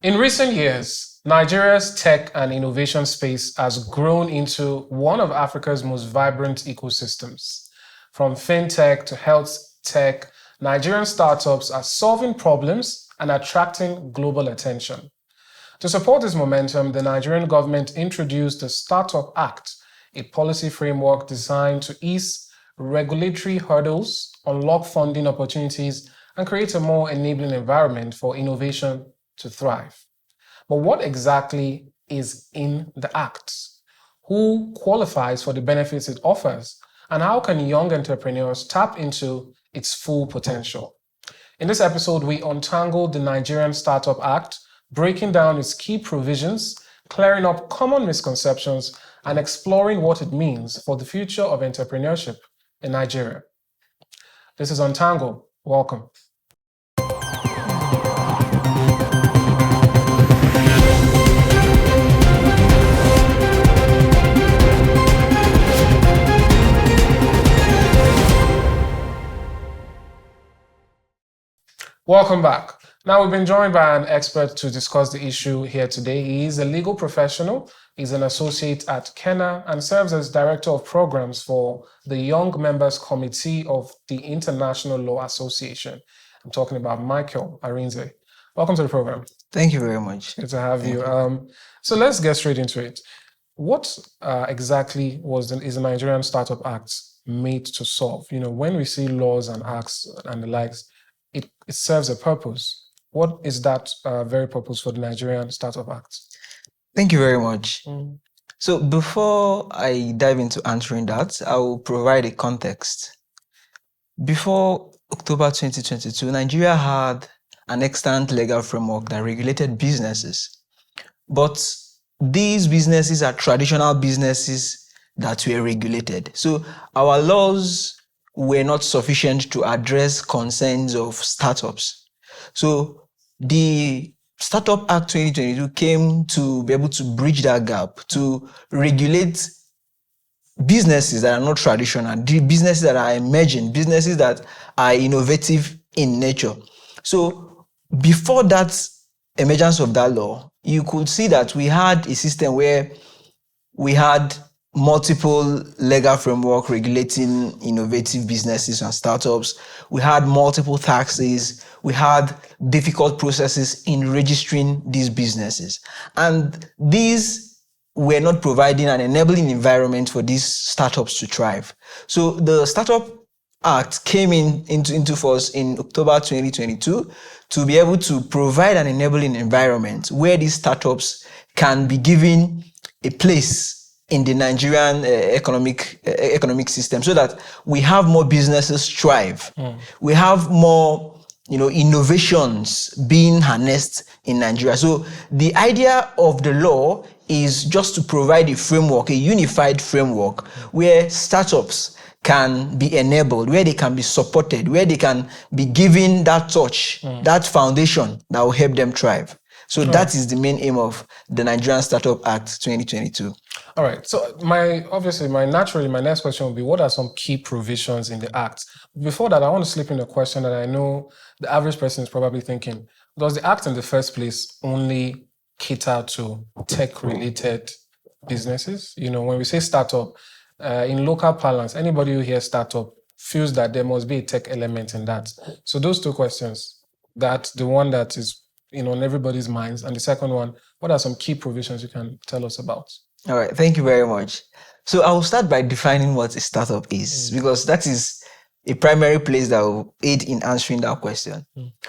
In recent years, Nigeria's tech and innovation space has grown into one of Africa's most vibrant ecosystems. From fintech to health tech, Nigerian startups are solving problems and attracting global attention. To support this momentum, the Nigerian government introduced the Startup Act, a policy framework designed to ease regulatory hurdles, unlock funding opportunities, and create a more enabling environment for innovation to thrive. But what exactly is in the Act? Who qualifies for the benefits it offers? And how can young entrepreneurs tap into its full potential? In this episode, we untangle the Nigerian Startup Act, breaking down its key provisions, clearing up common misconceptions, and exploring what it means for the future of entrepreneurship in Nigeria. This is Untangle. Welcome. Welcome back. Now, we've been joined by an expert to discuss the issue here today. He is a legal professional. He's an associate at Kenna and serves as Director of Programs for the Young Members Committee of the International Law Association. I'm talking about Michael Arinze. Welcome to the program. Thank you very much. Good to have you. So let's get straight into it. What exactly is the Nigerian Startup Act made to solve? You know, when we see laws and acts and the likes, it serves a purpose. What is that very purpose for the Nigerian Startup Act? Thank you very much. So before I dive into answering that, I will provide a context. Before October 2022, Nigeria had an extant legal framework that regulated businesses. But these businesses are traditional businesses that were regulated. So our laws were not sufficient to address concerns of startups. So the Startup Act 2022 came to be able to bridge that gap, to regulate businesses that are not traditional, businesses that are emerging, businesses that are innovative in nature. So before that emergence of that law, you could see that we had a system where we had multiple legal framework regulating innovative businesses and startups. We had multiple taxes. We had difficult processes in registering these businesses. And these were not providing an enabling environment for these startups to thrive. So the Startup Act came into force in October 2022 to be able to provide an enabling environment where these startups can be given a place in the Nigerian economic system, so that we have more businesses thrive. We have more, innovations being harnessed in Nigeria. So the idea of the law is just to provide a framework, a unified framework, where startups can be enabled, where they can be supported, where they can be given that touch, that foundation that will help them thrive. So that is the main aim of the Nigerian Startup Act 2022. All right. So my next question will be, what are some key provisions in the Act? Before that, I want to slip in a question that I know the average person is probably thinking. Does the Act in the first place only cater to tech-related businesses? You know, when we say startup, in local parlance, anybody who hears startup feels that there must be a tech element in that. So those two questions, that the one that is on everybody's minds, and the second one, what are some key provisions you can tell us about? All right, thank you very much. So I will start by defining what a startup is, because that is a primary place that will aid in answering that question.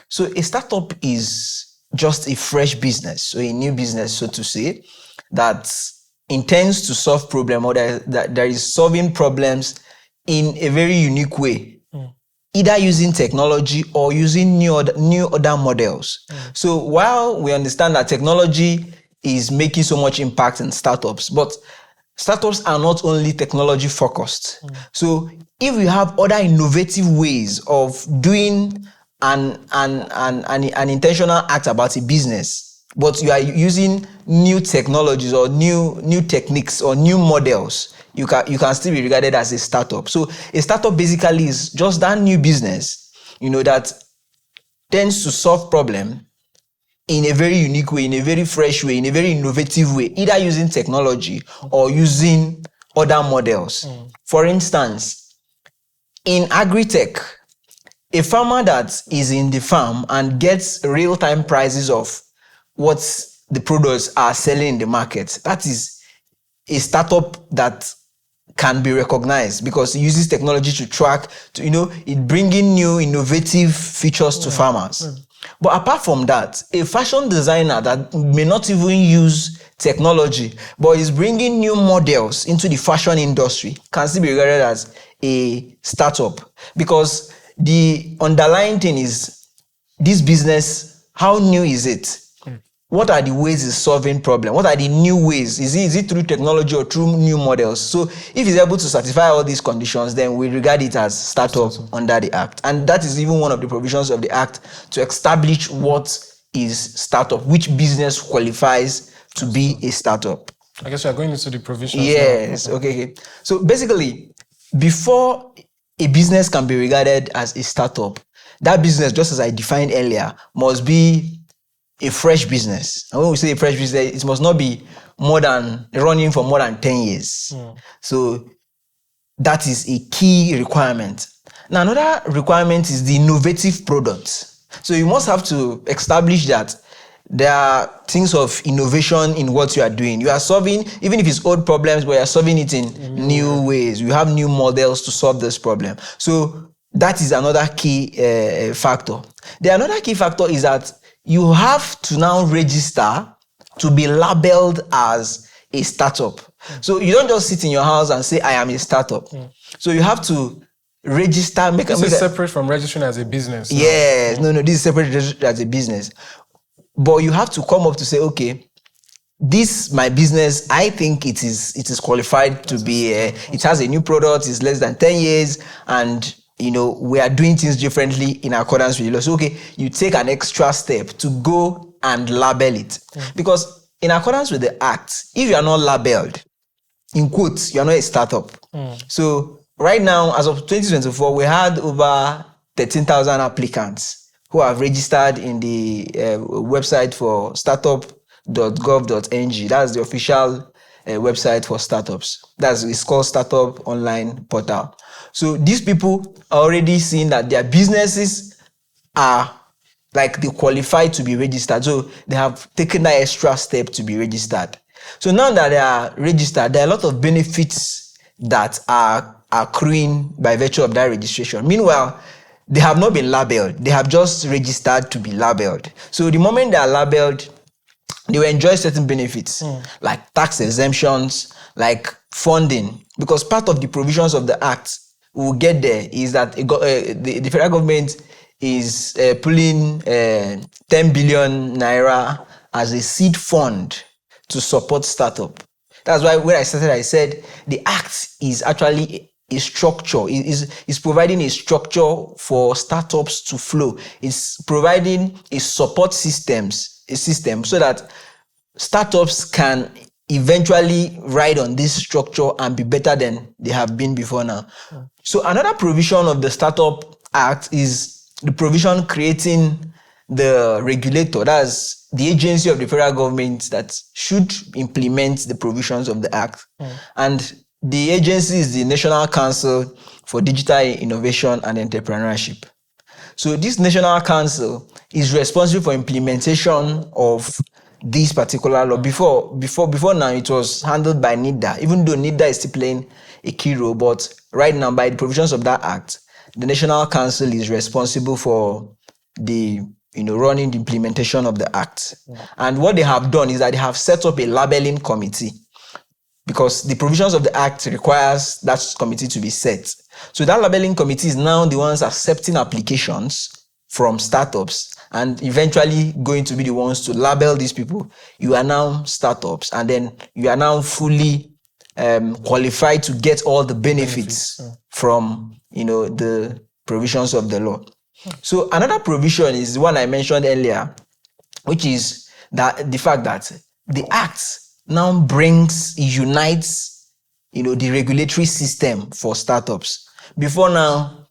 So a startup is just a fresh business, so a new business, so to say, that intends to solve problems, or that is solving problems in a very unique way. Either using technology or using new other models. So while we understand that technology is making so much impact in startups, but startups are not only technology focused. So if we have other innovative ways of doing an intentional act about a business, but you are using new technologies or new techniques or new models, you can still be regarded as a startup. So a startup basically is just that new business, that tends to solve problem in a very unique way, in a very fresh way, in a very innovative way, either using technology or using other models. For instance, in agri-tech, a farmer that is in the farm and gets real-time prices of what the products are selling in the market, that is a startup that can be recognized because it uses technology to track, it bringing new innovative features to farmers. But apart from that, a fashion designer that may not even use technology, but is bringing new models into the fashion industry can still be regarded as a startup, because the underlying thing is this business, how new is it? What are the ways it's solving problem? What are the new ways? Is it through technology or through new models? So if it's able to satisfy all these conditions, then we regard it as startup under the Act. And that is even one of the provisions of the Act to establish what is startup, which business qualifies to be a startup. I guess we are going into the provisions Yes, now. okay. So basically, before a business can be regarded as a startup, that business, just as I defined earlier, must be a fresh business. And when we say a fresh business, it must not be running for more than 10 years. So that is a key requirement. Now, another requirement is the innovative product. So you must have to establish that there are things of innovation in what you are doing. You are solving, even if it's old problems, but you are solving it in new ways. You have new models to solve this problem. So that is another key factor. The another key factor is that you have to now register to be labeled as a startup. So you don't just sit in your house and say, I am a startup. So you have to register. This is separate from registering as a business. Yes, no, this is separate as a business. But you have to come up to say, okay, this my business, I think it is qualified to be, it has a new product, it's less than 10 years, and we are doing things differently in accordance with the law. So, okay, you take an extra step to go and label it. Because in accordance with the Act, if you are not labeled, in quotes, you are not a startup. So, right now, as of 2024, we had over 13,000 applicants who have registered in the website for startup.gov.ng. That's the official website for startups. It's called Startup Online Portal. So these people are already seeing that their businesses are they qualify to be registered. So they have taken that extra step to be registered. So now that they are registered, there are a lot of benefits that are accruing by virtue of that registration. Meanwhile, they have not been labeled. They have just registered to be labeled. So the moment they are labeled, they will enjoy certain benefits like tax exemptions, like funding, because part of the provisions of the Act we'll get there is that the federal government is pulling 10 billion naira as a seed fund to support startup. That's why when I started, I said the Act is actually a structure. Is providing a structure for startups to flow. It's providing a support system so that startups can eventually ride on this structure and be better than they have been before now. So another provision of the Startup Act is the provision creating the regulator, that's the agency of the federal government that should implement the provisions of the Act. And the agency is the National Council for Digital Innovation and Entrepreneurship. So this National Council is responsible for implementation of this particular law. Before now, it was handled by NIDA, even though NIDA is still playing a key role. But right now, by the provisions of that Act, the National Council is responsible for the running the implementation of the Act. And what they have done is that they have set up a labeling committee, because the provisions of the Act requires that committee to be set. So that labeling committee is now the ones accepting applications from startups and eventually going to be the ones to label these people. You are now startups, and then you are now fully qualified to get all the benefits from the provisions of the law. So another provision is the one I mentioned earlier, which is that the fact that the Act now unites the regulatory system for startups. Before now,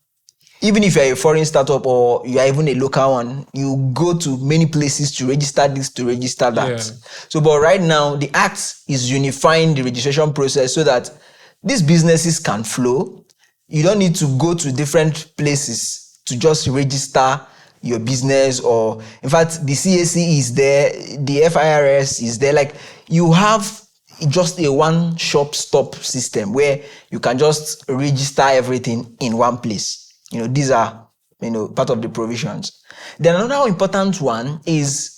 even if you're a foreign startup or you are even a local one, you go to many places to register this, to register that. Yeah. So, but right now, the Act is unifying the registration process so that these businesses can flow. You don't need to go to different places to just register your business, or in fact, the CAC is there, the FIRS is there. Like, you have just a one-shop stop system where you can just register everything in one place. These are, part of the provisions. Then another important one is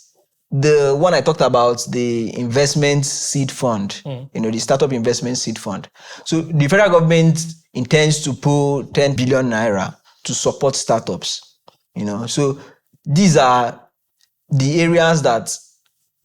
the one I talked about, the investment seed fund, the startup investment seed fund. So the federal government intends to put 10 billion naira to support startups. So these are the areas that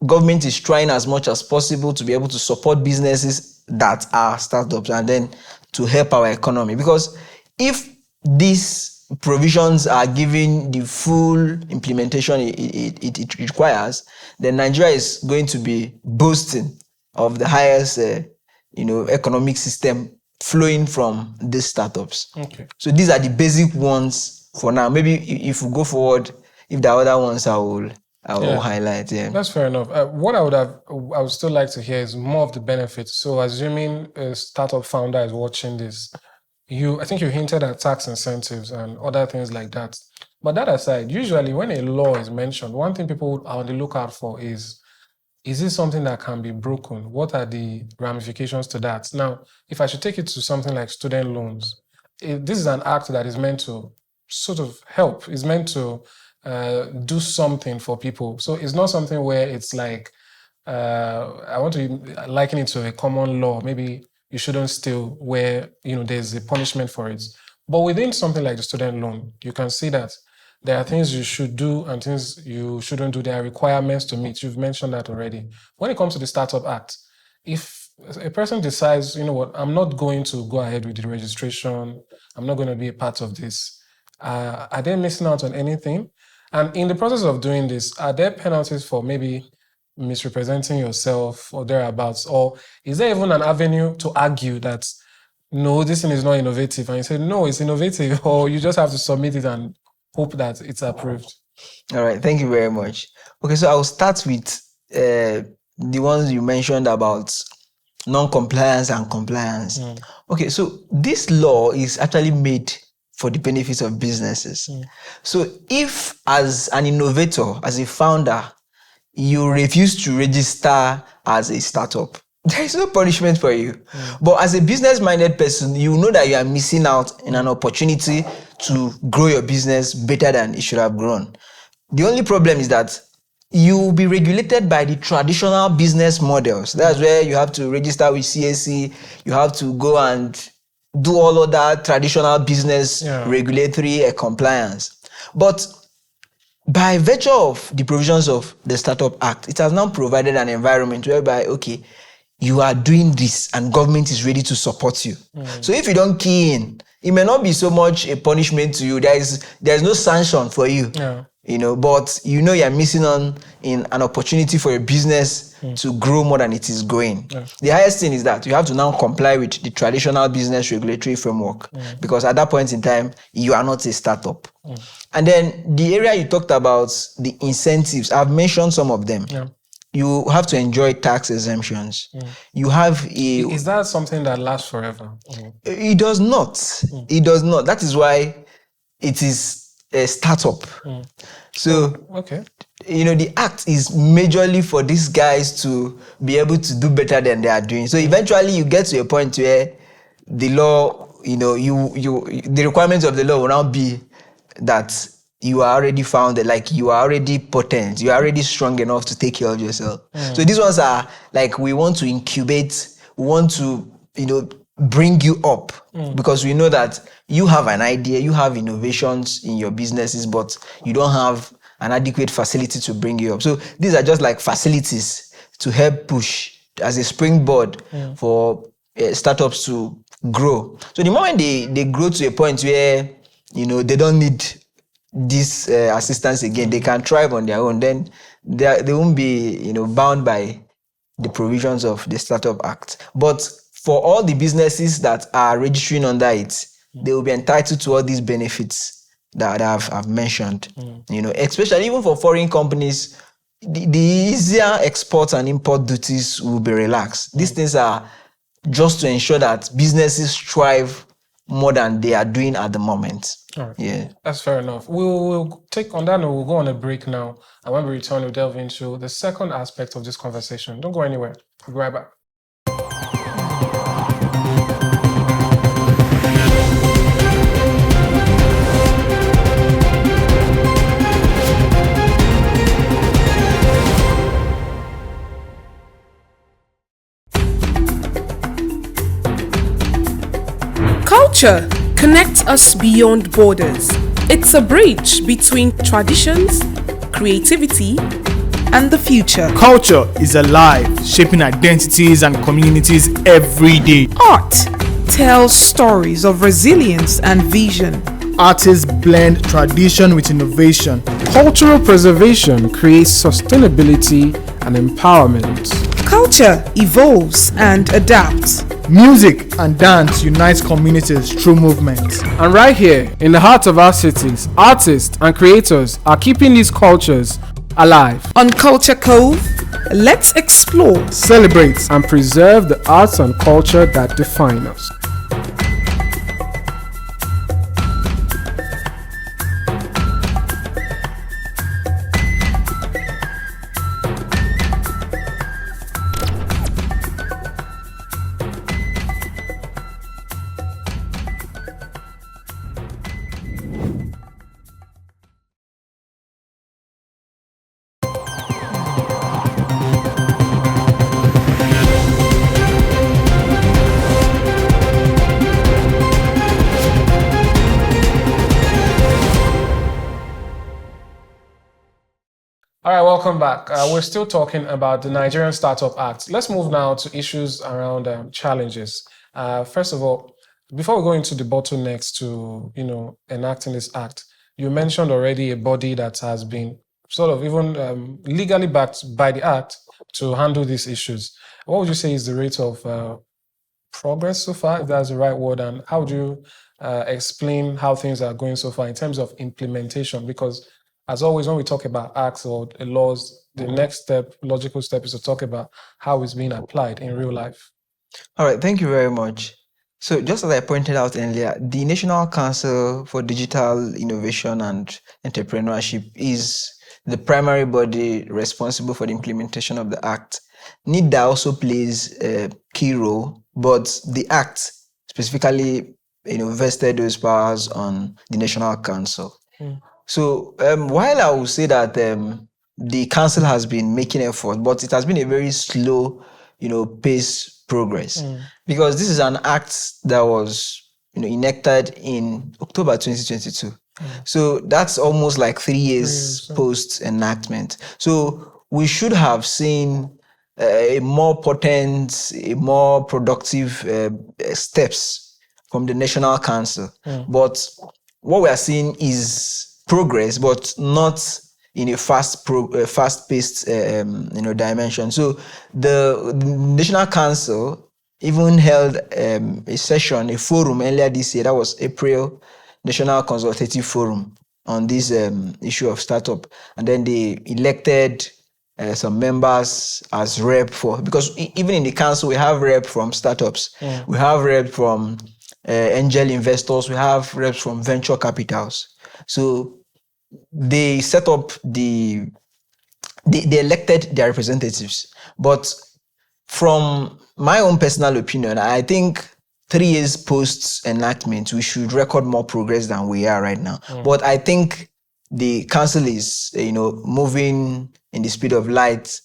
government is trying as much as possible to be able to support businesses that are startups and then to help our economy. Because if these provisions are given the full implementation it requires, then Nigeria is going to be boasting of the highest economic system flowing from these startups. Okay. So these are the basic ones for now. Maybe if we go forward, if there are other ones, I will highlight. Yeah, that's fair enough. What I would still like to hear is more of the benefits. So, assuming a startup founder is watching this, I think you hinted at tax incentives and other things like that. But that aside, usually when a law is mentioned, one thing people are on the lookout for is this something that can be broken? What are the ramifications to that? Now, if I should take it to something like student loans, this is an act that is meant to sort of help. It's meant to do something for people. So it's not something where it's like, I want to liken it to a common law. Maybe you shouldn't steal where, there's a punishment for it. But within something like the student loan, you can see that there are things you should do and things you shouldn't do. There are requirements to meet. You've mentioned that already. When it comes to the Startup Act, if a person decides, you know what, I'm not going to go ahead with the registration, I'm not going to be a part of this, are they missing out on anything? And in the process of doing this, are there penalties for maybe misrepresenting yourself or thereabouts? Or is there even an avenue to argue that, no, this thing is not innovative? And you say, no, it's innovative, or you just have to submit it and hope that it's approved? All right, thank you very much. Okay, so I'll start with the ones you mentioned about non-compliance and compliance. Okay, so this law is actually made for the benefits of businesses. So if as an innovator, as a founder, you refuse to register as a startup, there is no punishment for you. But as a business-minded person, you know that you are missing out in an opportunity to grow your business better than it should have grown. The only problem is that you will be regulated by the traditional business models. That's where you have to register with CAC, you have to go and do all of that traditional business regulatory compliance. But by virtue of the provisions of the Startup Act, it has now provided an environment whereby, okay, you are doing this and government is ready to support you. So if you don't key in, it may not be so much a punishment to you. There's no sanction for you. But you're missing on in an opportunity for your business to grow more than it is growing. The highest thing is that you have to now comply with the traditional business regulatory framework, because at that point in time, you are not a startup. And then the area you talked about, the incentives, I've mentioned some of them. You have to enjoy tax exemptions. You have Is that something that lasts forever? It does not. It does not. That is why it is a startup. So, the act is majorly for these guys to be able to do better than they are doing. So eventually you get to a point where the law, the requirements of the law will now be that you are already founded, like you are already potent, you are already strong enough to take care of yourself. So these ones are like, we want to incubate, we want to, bring you up, because we know that you have an idea, you have innovations in your businesses, but you don't have an adequate facility to bring you up. So these are just like facilities to help push as a springboard for startups to grow. So the moment they grow to a point where, they don't need this assistance again, they can thrive on their own, then they won't be, bound by the provisions of the Startup Act. But for all the businesses that are registering under it, they will be entitled to all these benefits that I've mentioned. Especially even for foreign companies, the easier export and import duties will be relaxed. These things are just to ensure that businesses thrive more than they are doing at the moment. All right. Yeah, that's fair enough. We'll take on that note. We'll go on a break now, and when we return, we'll delve into the second aspect of this conversation. Don't go anywhere. We'll be right back. Culture connects us beyond borders. It's a bridge between traditions, creativity, and the future. Culture is alive, shaping identities and communities every day. Art tells stories of resilience and vision. Artists blend tradition with innovation. Cultural preservation creates sustainability and empowerment. Culture evolves and adapts. Music and dance unites communities through movement. And right here, in the heart of our cities, artists and creators are keeping these cultures alive. On Culture Cove, let's explore, celebrate, and preserve the arts and culture that define us. All right, welcome back. We're still talking about the Nigerian Startup Act. Let's move now to issues around challenges. First of all, before we go into the bottlenecks to enacting this act, you mentioned already a body that has been sort of even legally backed by the act to handle these issues. What would you say is the rate of progress so far, if that's the right word, and how do you explain how things are going so far in terms of implementation? Because as always, when we talk about acts or laws, the next step, logical step, is to talk about how it's being applied in real life. All right, thank you very much. So just as I pointed out earlier, the National Council for Digital Innovation and Entrepreneurship is the primary body responsible for the implementation of the Act. NIDA also plays a key role, but the Act specifically vested those powers on the National Council. So while I will say that the council has been making effort, but it has been a very slow, pace progress, because this is an act that was, enacted in October 2022. So that's almost like 3 years post enactment. So we should have seen a more potent, a more productive steps from the National Council. But what we are seeing is progress, but not in a fast-paced, dimension. So the National Council even held a session, a forum earlier this year. That was April National Consultative Forum on this issue of startup, and then they elected some members as rep for, because even in the council we have rep from startups, we have rep from angel investors, we have reps from venture capitals. So they set up they elected their representatives. But from my own personal opinion, I think 3 years post enactment, we should record more progress than we are right now. But I think the council is, moving in the speed of light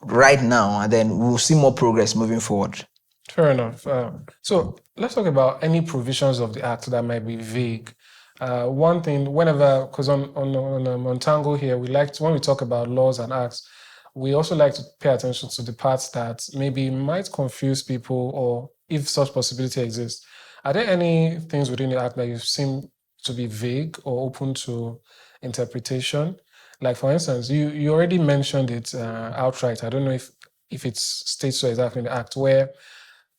right now, and then we'll see more progress moving forward. Fair enough. So let's talk about any provisions of the act that might be vague. One thing, whenever, because on Untangle here, when we talk about laws and acts, we also like to pay attention to the parts that maybe might confuse people, or if such possibility exists. Are there any things within the act that you seem to be vague or open to interpretation? Like, for instance, you already mentioned it outright. I don't know if it's states so exactly in the act, where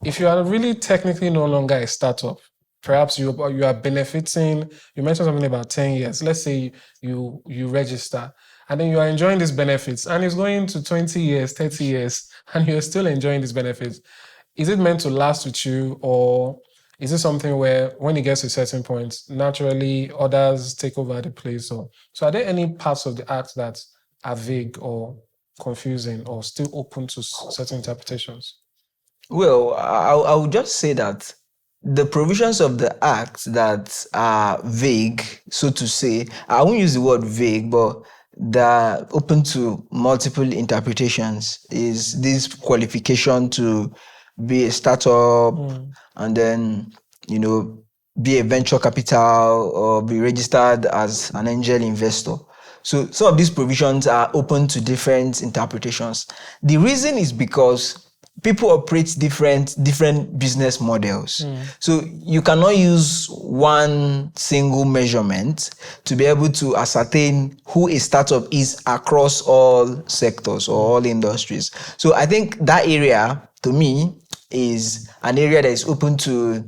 if you are really technically no longer a startup, perhaps you are benefiting. You mentioned something about 10 years. Let's say you register, and then you are enjoying these benefits, and it's going to 20 years, 30 years, and you're still enjoying these benefits. Is it meant to last with you, or is it something where when it gets to a certain point, naturally others take over the place? So are there any parts of the act that are vague or confusing or still open to certain interpretations? Well, I would just say that the provisions of the act that are vague, so to say, I won't use the word vague, but they're open to multiple interpretations, is this qualification to be a startup and then, be a venture capital or be registered as an angel investor. So some of these provisions are open to different interpretations. The reason is because people operate different business models. So you cannot use one single measurement to be able to ascertain who a startup is across all sectors or all industries. So I think that area, to me, is an area that is open to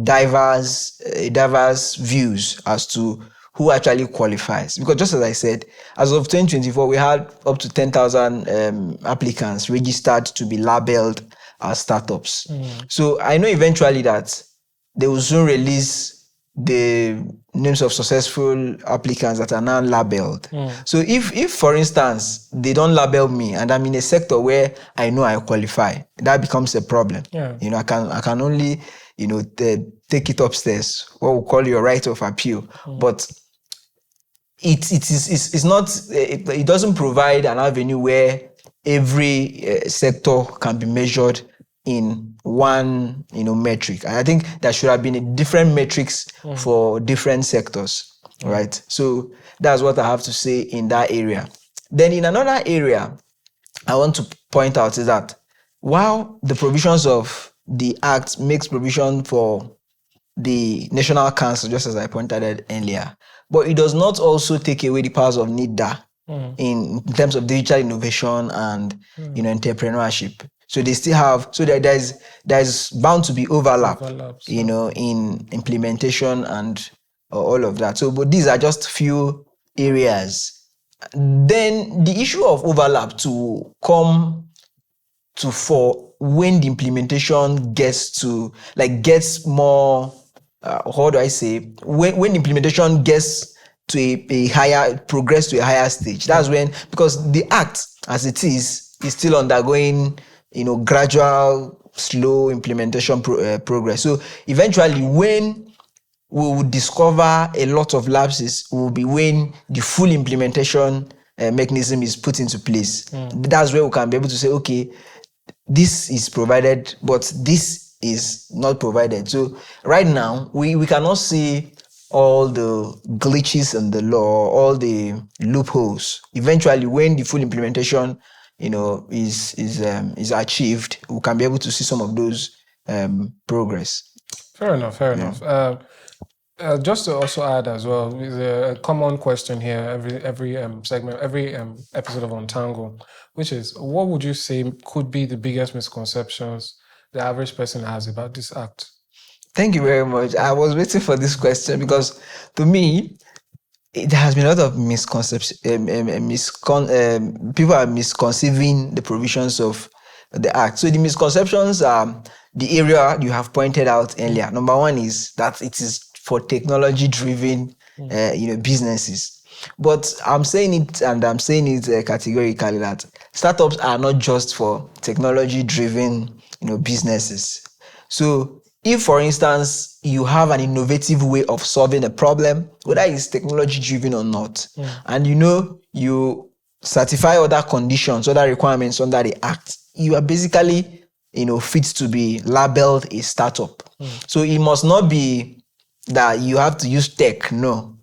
diverse views as to who actually qualifies. Because just as I said, as of 2024, we had up to 10,000 applicants registered to be labeled as startups. So I know eventually that they will soon release the names of successful applicants that are now labeled. So if for instance, they don't label me and I'm in a sector where I know I qualify, that becomes a problem. I can only, take it upstairs, what we call your right of appeal. But it's not, it doesn't provide an avenue where every sector can be measured in one, metric. I think there should have been different metrics for different sectors, right? So that's what I have to say in that area. Then in another area, I want to point out is that while the provisions of the Act makes provision for the National Council, just as I pointed out earlier, but it does not also take away the powers of NIDA in terms of digital innovation and entrepreneurship. So they still have, so there's bound to be overlaps. In implementation and all of that. So, but these are just few areas. Then the issue of overlap to come to fore when the implementation gets more, how do I say, when implementation gets to a higher, progress to a higher stage. That's when, because the Act as it is still undergoing, gradual, slow implementation progress. So eventually when we will discover a lot of lapses will be when the full implementation mechanism is put into place. That's where we can be able to say, okay, this is provided, but this is not provided. So right now, we cannot see all the glitches in the law, all the loopholes. Eventually, when the full implementation, is achieved, we can be able to see some of those progress. Fair enough. Just to also add as well, there's a common question here every segment, every episode of Untangle, which is, what would you say could be the biggest misconceptions the average person has about this act? Thank you very much. I was waiting for this question because, to me, there has been a lot of misconceptions. People are misconceiving the provisions of the act. So the misconceptions are the area you have pointed out earlier. Number one is that it is for technology-driven, businesses. But I'm saying it, and I'm saying it categorically, that startups are not just for technology-driven, businesses. So if, for instance, you have an innovative way of solving a problem, whether it's technology-driven or not, and you satisfy other conditions, other requirements under the Act, you are basically, fit to be labeled a startup. So it must not be that you have to use tech. No.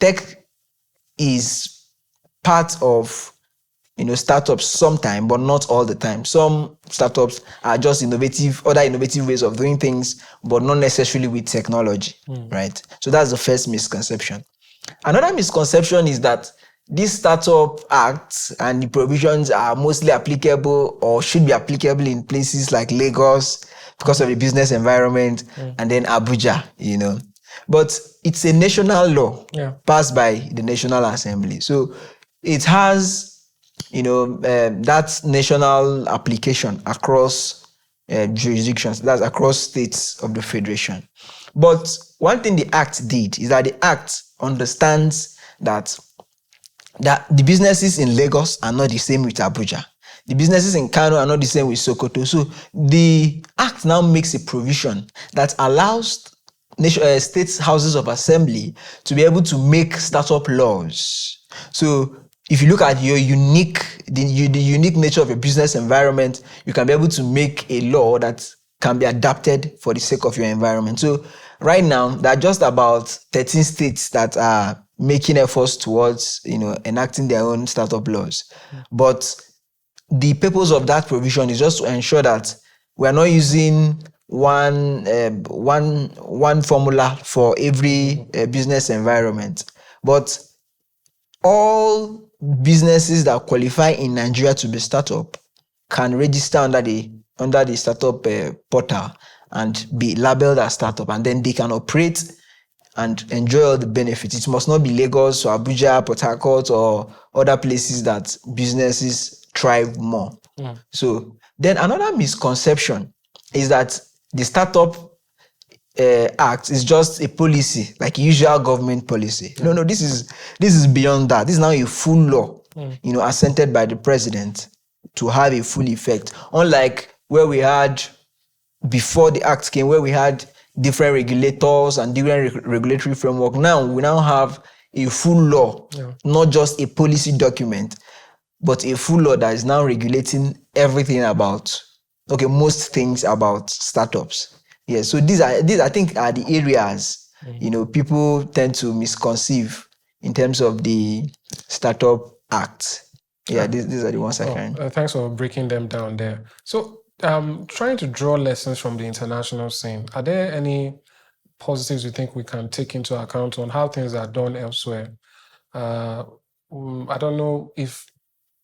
Tech is part of, startups sometime, but not all the time. Some startups are just other innovative ways of doing things, but not necessarily with technology, right? So that's the first misconception. Another misconception is that this Startup Act and the provisions are mostly applicable or should be applicable in places like Lagos, because of the business environment, and then Abuja, But it's a national law passed by the National Assembly. So it has, that national application across jurisdictions, that's across states of the Federation. But one thing the Act did is that the Act understands that the businesses in Lagos are not the same with Abuja. The businesses in Kano are not the same with Sokoto. So the Act now makes a provision that allows states' houses of assembly to be able to make startup laws. So if you look at the unique nature of a business environment, you can be able to make a law that can be adapted for the sake of your environment. So right now, there are just about 13 states that are making efforts towards, enacting their own startup laws. But the purpose of that provision is just to ensure that we are not using one formula for every business environment, but all businesses that qualify in Nigeria to be startup can register under the startup portal and be labeled as startup, and then they can operate and enjoy all the benefits. It must not be Lagos or Abuja, Port Harcourt, or other places that businesses thrive more. So then another misconception is that the Startup Act is just a policy, like usual government policy. No, this is beyond that. This is now a full law, assented by the president to have a full effect. Unlike where we had before the Act came, where we had different regulators and different regulatory framework. Now we have a full law, not just a policy document, but a full law that is now regulating everything about, most things about startups. Yeah, so these I think are the areas, people tend to misconceive in terms of the Startup Act. Yeah, these are the ones I can. Thanks for breaking them down there. So trying to draw lessons from the international scene, are there any positives you think we can take into account on how things are done elsewhere? I don't know if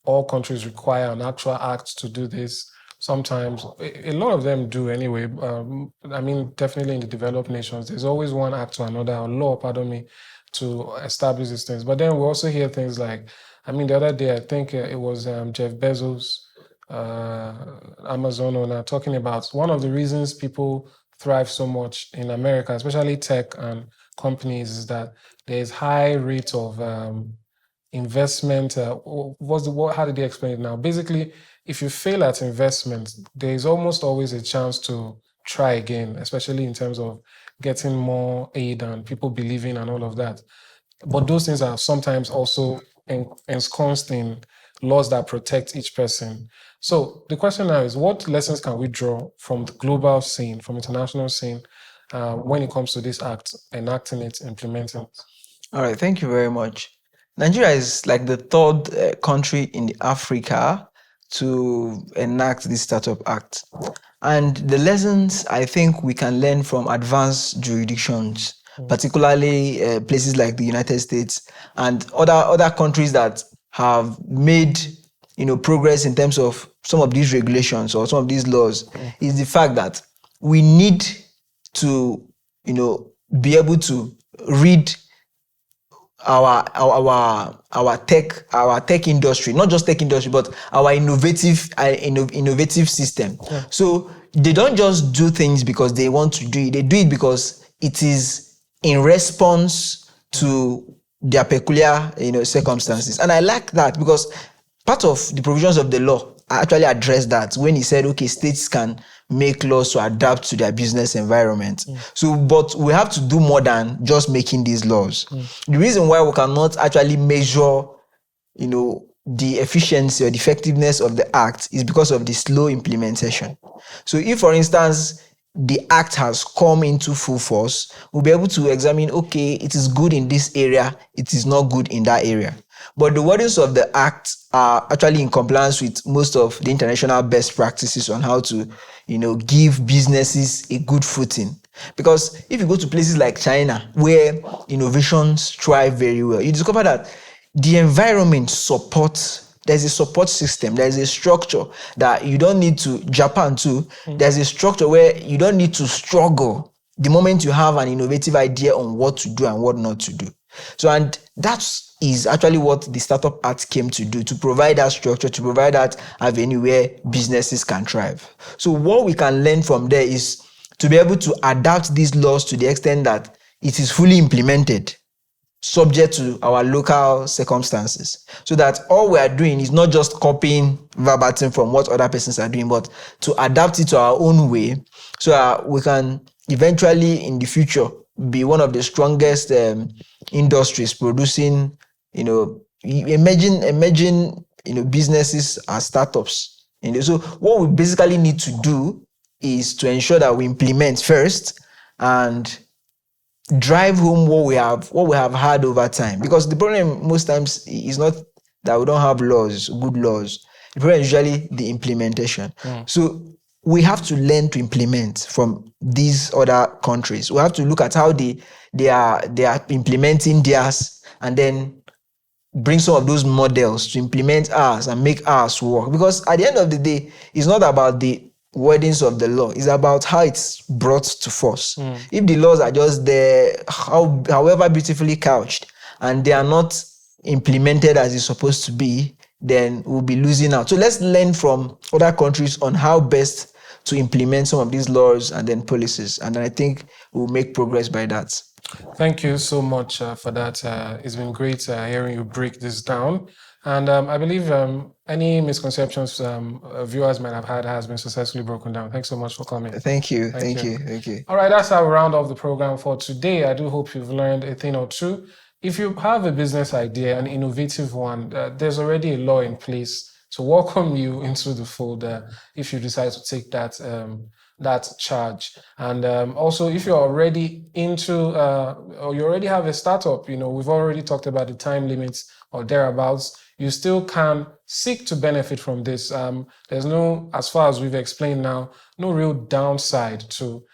all countries require an actual act to do this. Sometimes, a lot of them do anyway. Definitely in the developed nations, there's always one act to another, or law, to establish these things. But then we also hear things like, the other day, I think it was Jeff Bezos, Amazon owner, talking about one of the reasons people thrive so much in America, especially tech and companies, is that there's high rate of investment. How did they explain it now? Basically, if you fail at investment, there's almost always a chance to try again, especially in terms of getting more aid and people believing and all of that. But those things are sometimes also ensconced in laws that protect each person. So the question now is, what lessons can we draw from the global scene, from international scene, when it comes to this act, enacting it, implementing it? All right, thank you very much. Nigeria is like the third country in Africa to enact this Startup Act. And the lessons I think we can learn from advanced jurisdictions, particularly places like the United States and other countries that have made progress in terms of some of these regulations or some of these laws, is the fact that we need to be able to read our tech industry, not just tech industry, but our innovative system. So they don't just do things because they want to do it. They do it because it is in response to their peculiar circumstances. And I like that because part of the provisions of the law actually address that when he said, okay, states can make laws to adapt to their business environment. So, but we have to do more than just making these laws. The reason why we cannot actually measure, the efficiency or the effectiveness of the act is because of the slow implementation. So if, for instance, the act has come into full force, we'll be able to examine, okay, it is good in this area, it is not good in that area. But the wordings of the act are actually in compliance with most of the international best practices on how to, give businesses a good footing. Because if you go to places like China, where innovations thrive very well, you discover that the environment supports there's a support system, there's a structure that you don't need to Japan too. There's a structure where you don't need to struggle the moment you have an innovative idea on what to do and what not to do. So, and that is actually what the Startup Act came to do, to provide that structure, to provide that avenue where businesses can thrive. So what we can learn from there is to be able to adapt these laws to the extent that it is fully implemented, subject to our local circumstances, so that all we are doing is not just copying verbatim from what other persons are doing, but to adapt it to our own way, so that we can eventually in the future be one of the strongest industries producing, emerging businesses as startups. So what we basically need to do is to ensure that we implement first and drive home what we have had over time. Because the problem most times is not that we don't have good laws. The problem is usually the implementation. So we have to learn to implement from these other countries. We have to look at how they are implementing theirs, and then bring some of those models to implement ours and make ours work. Because at the end of the day, it's not about the wordings of the law, it's about how it's brought to force. If the laws are just there, however beautifully couched, and they are not implemented as it's supposed to be, then we'll be losing out. So let's learn from other countries on how best to implement some of these laws and then policies. And I think we'll make progress by that. Thank you so much for that. It's been great hearing you break this down. And I believe any misconceptions viewers might have had has been successfully broken down. Thanks so much for coming. Thank you. Thank you. All right, that's our round of the program for today. I do hope you've learned a thing or two. If you have a business idea, an innovative one, there's already a law in place to welcome you into the fold if you decide to take that charge. And also, if you're already into or you already have a startup, we've already talked about the time limits or thereabouts, you still can seek to benefit from this. There's no, as far as we've explained now, no real downside to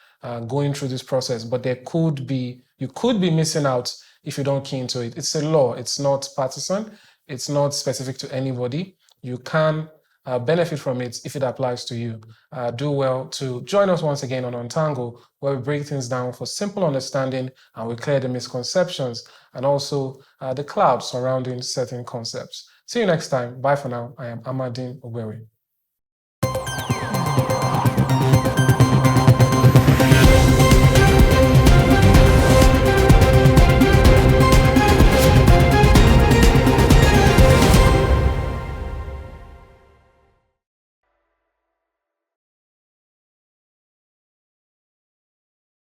going through this process, but you could be missing out if you don't key into it. It's a law. It's not partisan. It's not specific to anybody. You can benefit from it if it applies to you. Do well to join us once again on Untangle, where we break things down for simple understanding and we clear the misconceptions and also the clouds surrounding certain concepts. See you next time. Bye for now. I am Amadine Ogweri.